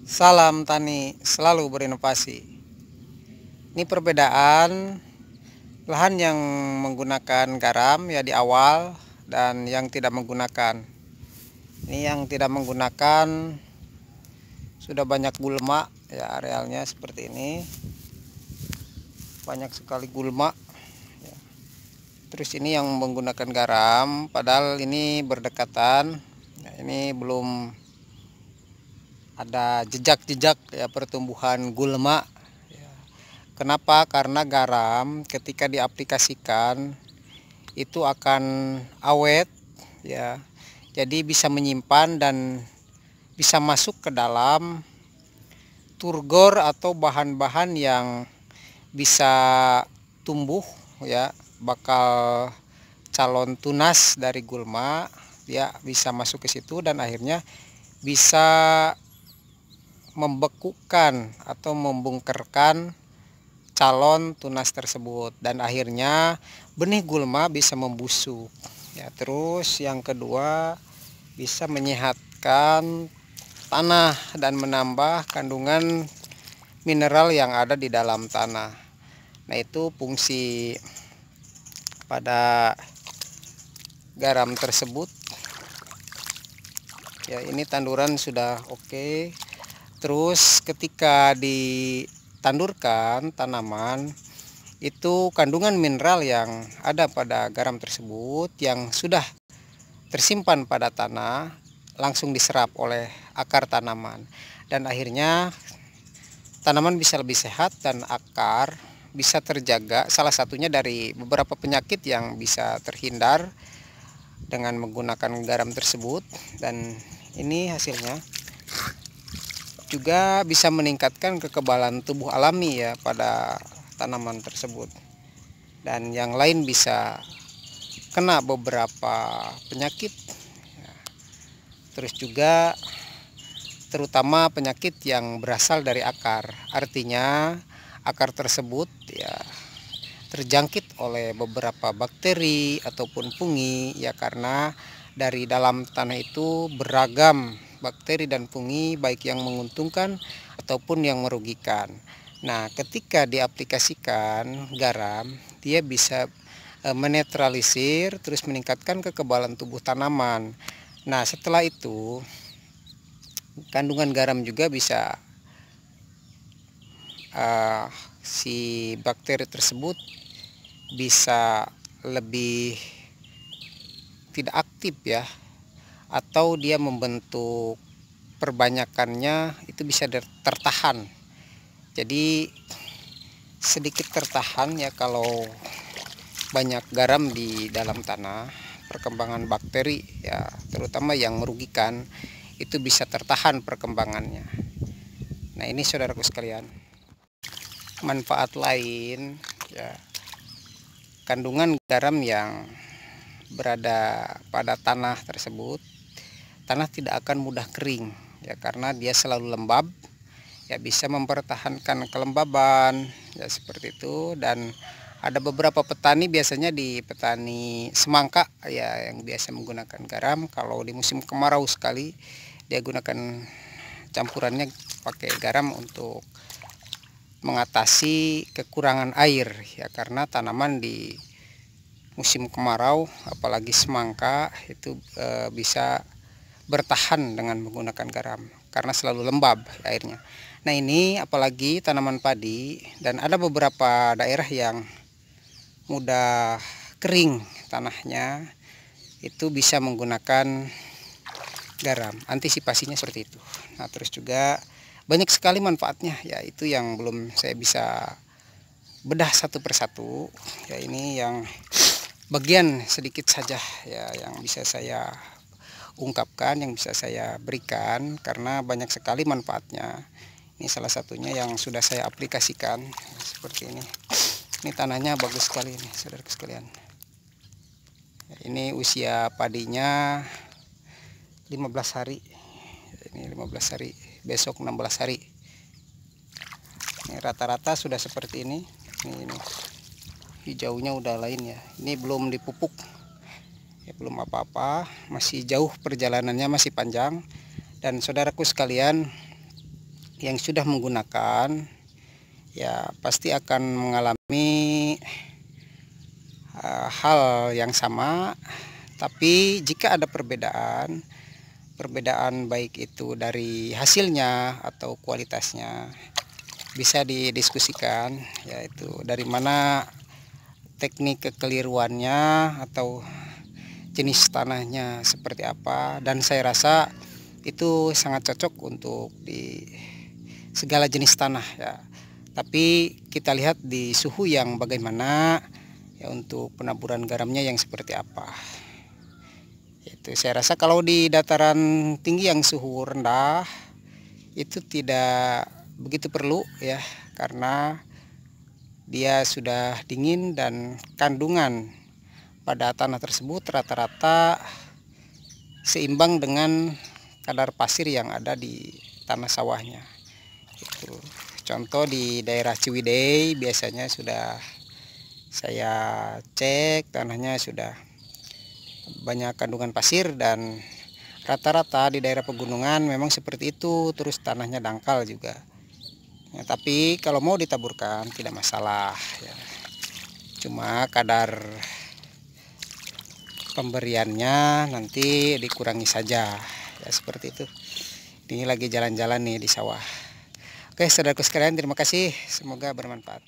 Salam tani selalu berinovasi. Ini perbedaan lahan yang menggunakan garam ya di awal dan yang tidak menggunakan. Ini yang tidak menggunakan sudah banyak gulma ya, arealnya seperti ini. Banyak sekali gulma. Ya. Terus ini yang menggunakan garam, padahal ini berdekatan. Ya, ini belum ada jejak-jejak ya pertumbuhan gulma. Kenapa? Karena garam ketika diaplikasikan itu akan awet ya. Jadi bisa menyimpan dan bisa masuk ke dalam turgor atau bahan-bahan yang bisa tumbuh ya, bakal calon tunas dari gulma ya, bisa masuk ke situ dan akhirnya bisa membekukan atau membungkerkan calon tunas tersebut dan akhirnya benih gulma bisa membusuk ya. Terus yang kedua, bisa menyehatkan tanah dan menambah kandungan mineral yang ada di dalam tanah. Nah, itu fungsi pada garam tersebut ya. Ini tanduran sudah oke. Terus ketika ditandurkan tanaman, itu kandungan mineral yang ada pada garam tersebut yang sudah tersimpan pada tanah langsung diserap oleh akar tanaman dan akhirnya tanaman bisa lebih sehat dan akar bisa terjaga, salah satunya dari beberapa penyakit yang bisa terhindar dengan menggunakan garam tersebut. Dan ini hasilnya juga bisa meningkatkan kekebalan tubuh alami ya pada tanaman tersebut, dan yang lain bisa kena beberapa penyakit ya. Terus juga terutama penyakit yang berasal dari akar, artinya akar tersebut ya terjangkit oleh beberapa bakteri ataupun fungi ya, karena dari dalam tanah itu beragam bakteri dan fungi baik yang menguntungkan ataupun yang merugikan. Nah, ketika diaplikasikan garam, dia bisa menetralisir terus meningkatkan kekebalan tubuh tanaman. Nah, setelah itu kandungan garam juga bisa si bakteri tersebut bisa lebih tidak aktif ya, atau dia membentuk perbanyakannya itu bisa tertahan. Jadi sedikit tertahan ya kalau banyak garam di dalam tanah, perkembangan bakteri ya terutama yang merugikan itu bisa tertahan perkembangannya. Nah, ini saudaraku sekalian, manfaat lain ya, kandungan garam yang berada pada tanah tersebut, tanah tidak akan mudah kering ya karena dia selalu lembab ya, bisa mempertahankan kelembaban ya seperti itu. Dan ada beberapa petani, biasanya di petani semangka ya yang biasa menggunakan garam, kalau di musim kemarau sekali dia gunakan campurannya pakai garam untuk mengatasi kekurangan air ya, karena tanaman di musim kemarau apalagi semangka itu bisa bertahan dengan menggunakan garam karena selalu lembab airnya. Nah, ini apalagi tanaman padi, dan ada beberapa daerah yang mudah kering tanahnya, itu bisa menggunakan garam. Antisipasinya seperti itu. Nah, terus juga banyak sekali manfaatnya ya, itu yang belum saya bisa bedah satu persatu ya. Ini yang bagian sedikit saja ya yang bisa saya ungkapkan, yang bisa saya berikan, karena banyak sekali manfaatnya. Ini salah satunya yang sudah saya aplikasikan seperti ini. Ini tanahnya bagus sekali ini saudara sekalian. Ini usia padinya 15 hari. Ini 15 hari, besok 16 hari. Ini rata-rata sudah seperti ini. Ini hijaunya udah lain ya. Ini belum dipupuk ya, belum apa-apa, masih jauh perjalanannya, masih panjang. Dan saudaraku sekalian, yang sudah menggunakan ya pasti akan mengalami hal yang sama, tapi jika ada perbedaan baik itu dari hasilnya atau kualitasnya bisa didiskusikan, yaitu dari mana teknik kekeliruannya atau jenis tanahnya seperti apa, dan saya rasa itu sangat cocok untuk di segala jenis tanah ya. Tapi kita lihat di suhu yang bagaimana ya, untuk penaburan garamnya yang seperti apa. Itu saya rasa kalau di dataran tinggi yang suhu rendah itu tidak begitu perlu ya, karena dia sudah dingin dan kandungan pada tanah tersebut rata-rata seimbang dengan kadar pasir yang ada di tanah sawahnya. Itu contoh di daerah Ciwidey biasanya sudah saya cek tanahnya sudah banyak kandungan pasir, dan rata-rata di daerah pegunungan memang seperti itu, terus tanahnya dangkal juga ya, tapi kalau mau ditaburkan tidak masalah ya. Cuma kadar pemberiannya nanti dikurangi saja ya, seperti itu. Ini lagi jalan-jalan nih di sawah. Oke saudaraku sekalian, terima kasih, semoga bermanfaat.